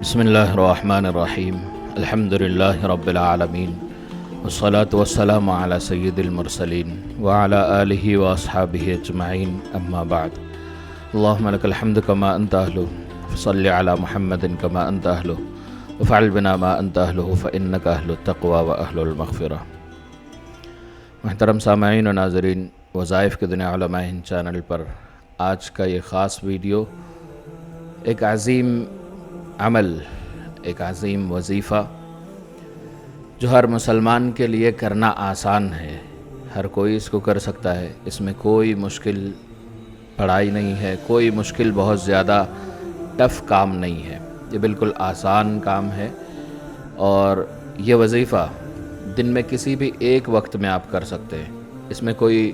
بسم اللہ الرحمن الرحیم الحمد للہ رب العالمین والصلاة والسلام علی سید المرسلین وعلی آلہ واصحابہ اجمعین اما بعد اللہم لک الحمد کما انت اہلہ فصل علی محمد کما انت اہلہ وفعل بنا ما انت اہلہ فانک اہل التقوی واہل المغفرہ۔ محترم سامعین و ناظرین، وظائف کے دنیا علماء ہند چینل پر آج کا یہ خاص ویڈیو ایک عظیم عمل، ایک عظیم وظیفہ جو ہر مسلمان کے لیے کرنا آسان ہے، ہر کوئی اس کو کر سکتا ہے، اس میں کوئی مشکل پڑھائی نہیں ہے، کوئی مشکل بہت زیادہ ٹف کام نہیں ہے، یہ بالکل آسان کام ہے۔ اور یہ وظیفہ دن میں کسی بھی ایک وقت میں آپ کر سکتے ہیں، اس میں کوئی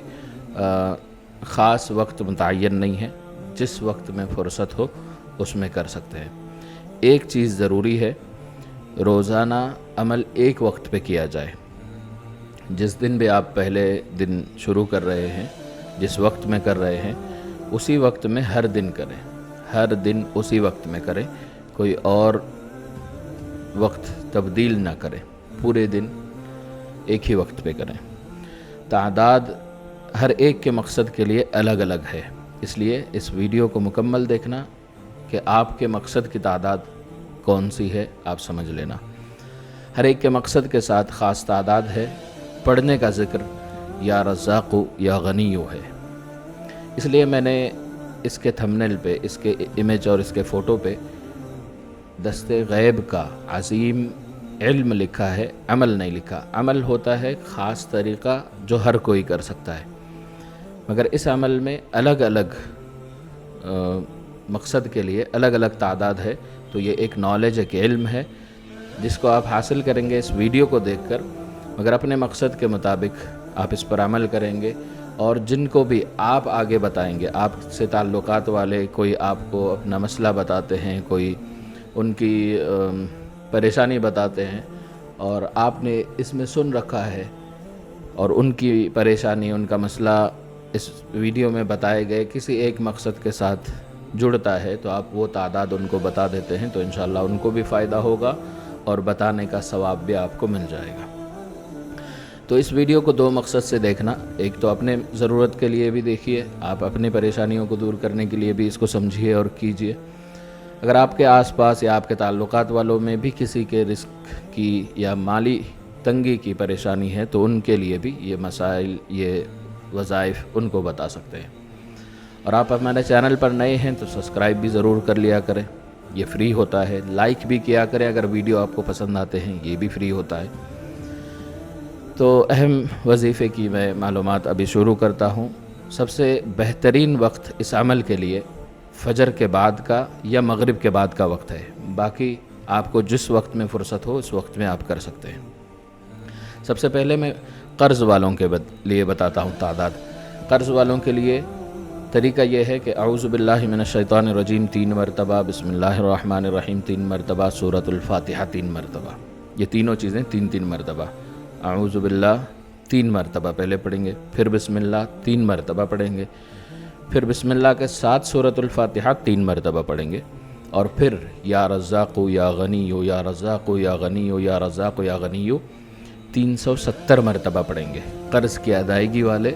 خاص وقت متعین نہیں ہے، جس وقت میں فرصت ہو اس میں کر سکتے ہیں۔ ایک چیز ضروری ہے، روزانہ عمل ایک وقت پہ کیا جائے۔ جس دن بھی آپ پہلے دن شروع کر رہے ہیں، جس وقت میں کر رہے ہیں، اسی وقت میں ہر دن کریں، ہر دن اسی وقت میں کریں، کوئی اور وقت تبدیل نہ کریں، پورے دن ایک ہی وقت پہ کریں۔ تعداد ہر ایک کے مقصد کے لیے الگ الگ ہے، اس لیے اس ویڈیو کو مکمل دیکھنا کہ آپ کے مقصد کی تعداد کون سی ہے آپ سمجھ لینا۔ ہر ایک کے مقصد کے ساتھ خاص تعداد ہے۔ پڑھنے کا ذکر یا رزاق یا غنی ہے، اس لیے میں نے اس کے تھمبنیل پہ، اس کے امیج اور اس کے فوٹو پہ دست غیب کا عظیم علم لکھا ہے، عمل نہیں لکھا۔ عمل ہوتا ہے خاص طریقہ جو ہر کوئی کر سکتا ہے، مگر اس عمل میں الگ الگ مقصد کے لیے الگ الگ تعداد ہے۔ تو یہ ایک نالج، ایک علم ہے جس کو آپ حاصل کریں گے اس ویڈیو کو دیکھ کر، مگر اپنے مقصد کے مطابق آپ اس پر عمل کریں گے۔ اور جن کو بھی آپ آگے بتائیں گے، آپ سے تعلقات والے، کوئی آپ کو اپنا مسئلہ بتاتے ہیں، کوئی ان کی پریشانی بتاتے ہیں اور آپ نے اس میں سن رکھا ہے اور ان کی پریشانی، ان کا مسئلہ اس ویڈیو میں بتائے گئے کسی ایک مقصد کے ساتھ جڑتا ہے، تو آپ وہ تعداد ان کو بتا دیتے ہیں، تو انشاءاللہ ان کو بھی فائدہ ہوگا اور بتانے کا ثواب بھی آپ کو مل جائے گا۔ تو اس ویڈیو کو دو مقصد سے دیکھنا، ایک تو اپنے ضرورت کے لیے بھی دیکھیے، آپ اپنی پریشانیوں کو دور کرنے کے لیے بھی اس کو سمجھیے اور کیجیے۔ اگر آپ کے آس پاس یا آپ کے تعلقات والوں میں بھی کسی کے رزق کی یا مالی تنگی کی پریشانی ہے تو ان کے لیے بھی یہ مسائل، یہ وظائف ان کو بتا سکتے ہیں۔ اور آپ ہمارے چینل پر نئے ہیں تو سبسکرائب بھی ضرور کر لیا کریں، یہ فری ہوتا ہے۔ لائک بھی کیا کریں اگر ویڈیو آپ کو پسند آتے ہیں، یہ بھی فری ہوتا ہے۔ تو اہم وظیفے کی میں معلومات ابھی شروع کرتا ہوں۔ سب سے بہترین وقت اس عمل کے لیے فجر کے بعد کا یا مغرب کے بعد کا وقت ہے، باقی آپ کو جس وقت میں فرصت ہو اس وقت میں آپ کر سکتے ہیں۔ سب سے پہلے میں قرض والوں کے لیے بتاتا ہوں تعداد۔ قرض والوں کے لیے طریقہ یہ ہے کہ اعوذ باللہ من الشیطان الرجیم 3 مرتبہ، بسم اللہ الرحمن الرحیم 3 مرتبہ، سورۃ الفاتحہ 3 مرتبہ، یہ تینوں چیزیں 3 مرتبہ۔ اعوذ باللہ 3 مرتبہ پہلے پڑھیں گے، پھر بسم اللہ 3 مرتبہ پڑھیں گے، پھر بسم اللہ کے ساتھ سورۃ الفاتحہ 3 مرتبہ پڑھیں گے، اور پھر یا رزاق یا غنی یا رزاق یا غنی یا رزاق یا غنی 370 مرتبہ پڑھیں گے۔ قرض کی ادائیگی والے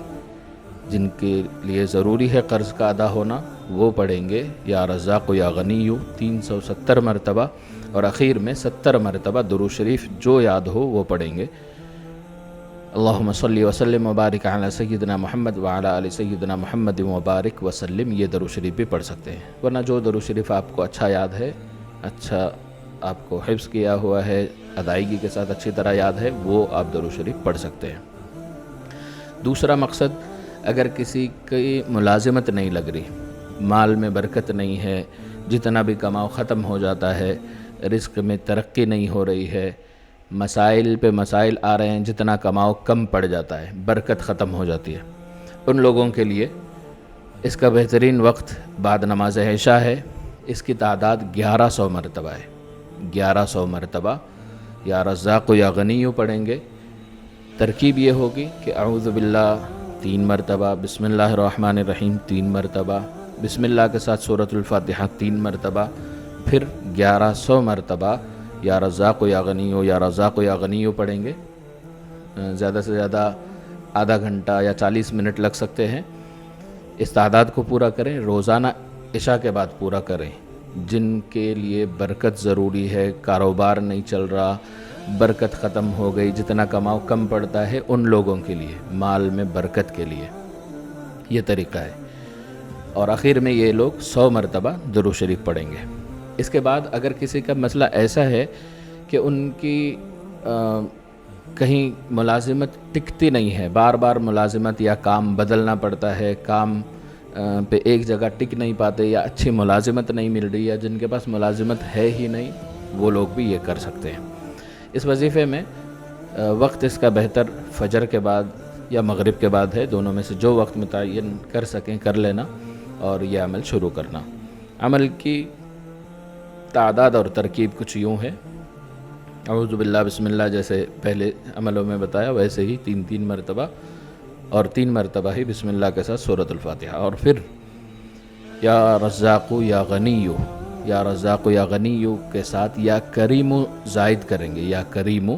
جن کے لیے ضروری ہے قرض کا ادا ہونا، وہ پڑھیں گے یا رزاق یا غنی 370 مرتبہ، اور اخیر میں 70 مرتبہ درود شریف جو یاد ہو وہ پڑھیں گے۔ اللہم صلی وسلم وبارک علی سیدنا محمد وعلی آل سیدنا محمد وبارک وسلم، یہ درود شریف بھی پڑھ سکتے ہیں۔ ورنہ جو درود شریف آپ کو اچھا یاد ہے، اچھا آپ کو حفظ کیا ہوا ہے، ادائیگی کے ساتھ اچھی طرح یاد ہے، وہ آپ درود شریف پڑھ سکتے ہیں۔ دوسرا مقصد، اگر کسی کی ملازمت نہیں لگ رہی، مال میں برکت نہیں ہے، جتنا بھی کماؤ ختم ہو جاتا ہے، رزق میں ترقی نہیں ہو رہی ہے، مسائل پہ مسائل آ رہے ہیں، جتنا کماؤ کم پڑ جاتا ہے، برکت ختم ہو جاتی ہے، ان لوگوں کے لیے اس کا بہترین وقت بعد نماز عشاء ہے۔ اس کی تعداد 1100 مرتبہ ہے، 1100 مرتبہ یا رزاق یا غنی پڑھیں گے۔ ترکیب یہ ہوگی کہ اعوذ باللہ 3 مرتبہ، بسم اللہ الرحمن الرحیم 3 مرتبہ، بسم اللہ کے ساتھ سورۃ الفاتحہ 3 مرتبہ، پھر 1100 مرتبہ یا رزاق یا غنیو یا رزاق یا غنیو پڑھیں گے۔ زیادہ سے زیادہ آدھا گھنٹہ یا 40 منٹ لگ سکتے ہیں۔ اس تعداد کو پورا کریں، روزانہ عشاء کے بعد پورا کریں۔ جن کے لیے برکت ضروری ہے، کاروبار نہیں چل رہا، برکت ختم ہو گئی، جتنا کماؤ کم پڑتا ہے، ان لوگوں کے لیے، مال میں برکت کے لیے یہ طریقہ ہے۔ اور آخر میں یہ لوگ 100 مرتبہ درود شریف پڑھیں گے۔ اس کے بعد اگر کسی کا مسئلہ ایسا ہے کہ ان کی کہیں ملازمت ٹکتی نہیں ہے، بار بار ملازمت یا کام بدلنا پڑتا ہے، کام پہ ایک جگہ ٹک نہیں پاتے، یا اچھی ملازمت نہیں مل رہی، یا جن کے پاس ملازمت ہے ہی نہیں، وہ لوگ بھی یہ کر سکتے ہیں۔ اس وظیفے میں وقت اس کا بہتر فجر کے بعد یا مغرب کے بعد ہے، دونوں میں سے جو وقت متعین کر سکیں کر لینا اور یہ عمل شروع کرنا۔ عمل کی تعداد اور ترکیب کچھ یوں ہے: اعوذ باللہ بسم اللہ جیسے پہلے عملوں میں بتایا، ویسے ہی 3 مرتبہ، اور 3 مرتبہ ہی بسم اللہ کے ساتھ سورۃ الفاتحہ، اور پھر یا رزاق یا غنیو، یا رزاق یا غنیو کے ساتھ یا کریم زائد کریں گے، یا کریم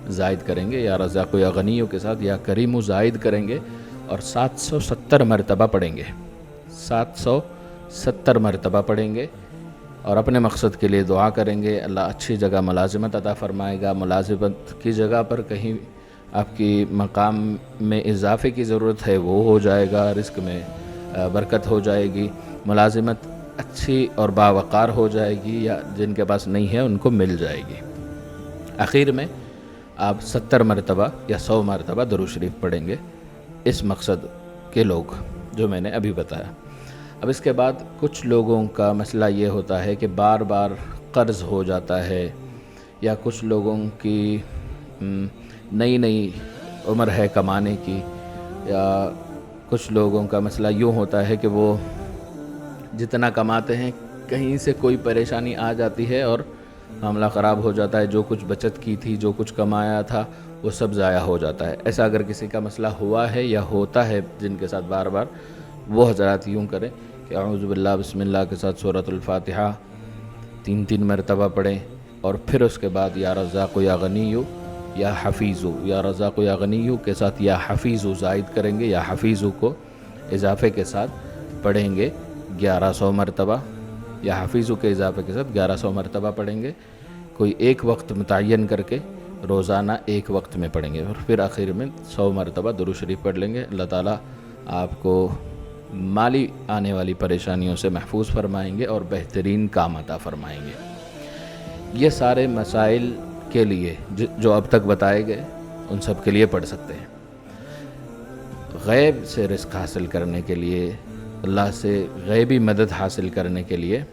زائد کریں گے، یا رزاق یا غنیو کے ساتھ یا کریم زائد کریں گے، اور 770 مرتبہ پڑھیں گے، 770 مرتبہ پڑھیں گے، اور اپنے مقصد کے لیے دعا کریں گے۔ اللہ اچھی جگہ ملازمت عطا فرمائے گا، ملازمت کی جگہ پر کہیں آپ کی مقام میں اضافے کی ضرورت ہے وہ ہو جائے گا، رزق میں برکت ہو جائے گی، ملازمت اچھی اور باوقار ہو جائے گی، یا جن کے پاس نہیں ہے ان کو مل جائے گی۔ آخر میں آپ 70 مرتبہ یا 100 مرتبہ درود شریف پڑھیں گے، اس مقصد کے لوگ جو میں نے ابھی بتایا۔ اب اس کے بعد کچھ لوگوں کا مسئلہ یہ ہوتا ہے کہ بار بار قرض ہو جاتا ہے، یا کچھ لوگوں کی نئی عمر ہے کمانے کی، یا کچھ لوگوں کا مسئلہ یوں ہوتا ہے کہ وہ جتنا کماتے ہیں کہیں سے کوئی پریشانی آ جاتی ہے اور معاملہ خراب ہو جاتا ہے، جو کچھ بچت کی تھی، جو کچھ کمایا تھا، وہ سب ضائع ہو جاتا ہے۔ ایسا اگر کسی کا مسئلہ ہوا ہے یا ہوتا ہے جن کے ساتھ بار بار، وہ حضرات یوں کریں کہ اعوذ باللہ بسم اللہ کے ساتھ سورۃ الفاتحہ 3 مرتبہ پڑھیں، اور پھر اس کے بعد یا رزاق یا غنیو یا حفیظو، یا رزاق یا غنیو کے ساتھ یا حفیظو زائد کریں گے، یا حفیظو کو اضافے کے ساتھ پڑھیں گے 1100 مرتبہ، یا حفیظو کے اضافے کے ساتھ 1100 مرتبہ پڑھیں گے۔ کوئی ایک وقت متعین کر کے روزانہ ایک وقت میں پڑھیں گے، اور پھر آخر میں 100 مرتبہ درود شریف پڑھ لیں گے۔ اللہ تعالیٰ آپ کو مالی آنے والی پریشانیوں سے محفوظ فرمائیں گے اور بہترین کام عطا فرمائیں گے۔ یہ سارے مسائل کے لیے جو اب تک بتائے گئے ان سب کے لیے پڑھ سکتے ہیں۔ غیب سے رزق حاصل کرنے کے لیے، اللہ سے غیبی مدد حاصل کرنے کے لیے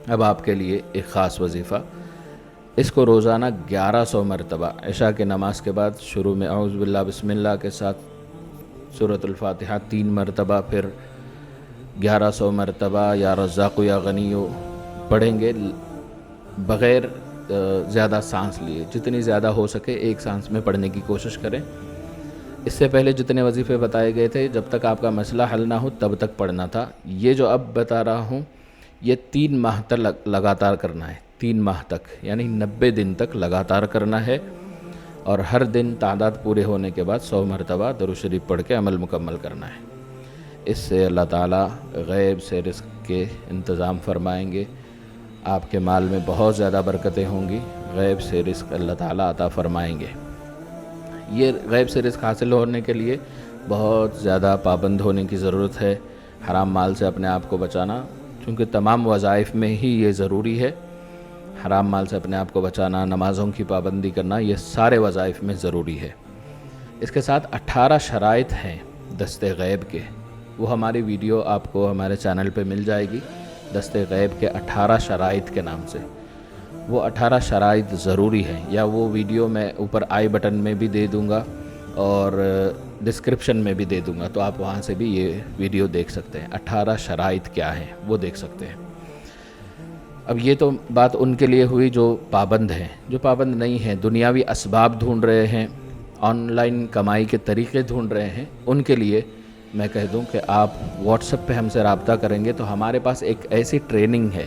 اب آپ کے لیے ایک خاص وظیفہ، اس کو روزانہ 1100 مرتبہ عشاء کے نماز کے بعد شروع میں اعوذ باللہ بسم اللہ کے ساتھ سورۃ الفاتحہ 3 مرتبہ، پھر 1100 مرتبہ یا رزاق یا غنیو پڑھیں گے، بغیر زیادہ سانس لیے، جتنی زیادہ ہو سکے ایک سانس میں پڑھنے کی کوشش کریں۔ اس سے پہلے جتنے وظیفے بتائے گئے تھے، جب تک آپ کا مسئلہ حل نہ ہو تب تک پڑھنا تھا۔ یہ جو اب بتا رہا ہوں یہ 3 ماہ تک لگاتار کرنا ہے، 3 ماہ تک، یعنی 90 دن تک لگاتار کرنا ہے، اور ہر دن تعداد پورے ہونے کے بعد 100 مرتبہ درود شریف پڑھ کے عمل مکمل کرنا ہے۔ اس سے اللہ تعالیٰ غیب سے رزق کے انتظام فرمائیں گے، آپ کے مال میں بہت زیادہ برکتیں ہوں گی، غیب سے رزق اللہ تعالیٰ عطا فرمائیں گے۔ یہ غیب سے رزق حاصل ہونے کے لیے بہت زیادہ پابند ہونے کی ضرورت ہے، حرام مال سے اپنے آپ کو بچانا، چونکہ تمام وظائف میں ہی یہ ضروری ہے۔ حرام مال سے اپنے آپ کو بچانا، نمازوں کی پابندی کرنا، یہ سارے وظائف میں ضروری ہے۔ اس کے ساتھ 18 شرائط ہیں دست غیب کے، وہ ہماری ویڈیو آپ کو ہمارے چینل پہ مل جائے گی، دست غیب کے 18 شرائط کے نام سے۔ وہ 18 شرائط ضروری ہیں، یا وہ ویڈیو میں اوپر آئی بٹن میں بھی دے دوں گا اور ڈسکرپشن میں بھی دے دوں گا، تو آپ وہاں سے بھی یہ ویڈیو دیکھ سکتے ہیں۔ 18 شرائط کیا ہیں وہ دیکھ سکتے ہیں۔ اب یہ تو بات ان کے لیے ہوئی جو پابند ہیں، جو پابند نہیں ہیں، دنیاوی اسباب ڈھونڈ رہے ہیں، آن لائن کمائی کے طریقے ڈھونڈ رہے ہیں، ان کے لیے میں کہہ دوں کہ آپ واٹس ایپ پہ ہم سے رابطہ کریں گے تو ہمارے پاس ایک ایسی ٹریننگ ہے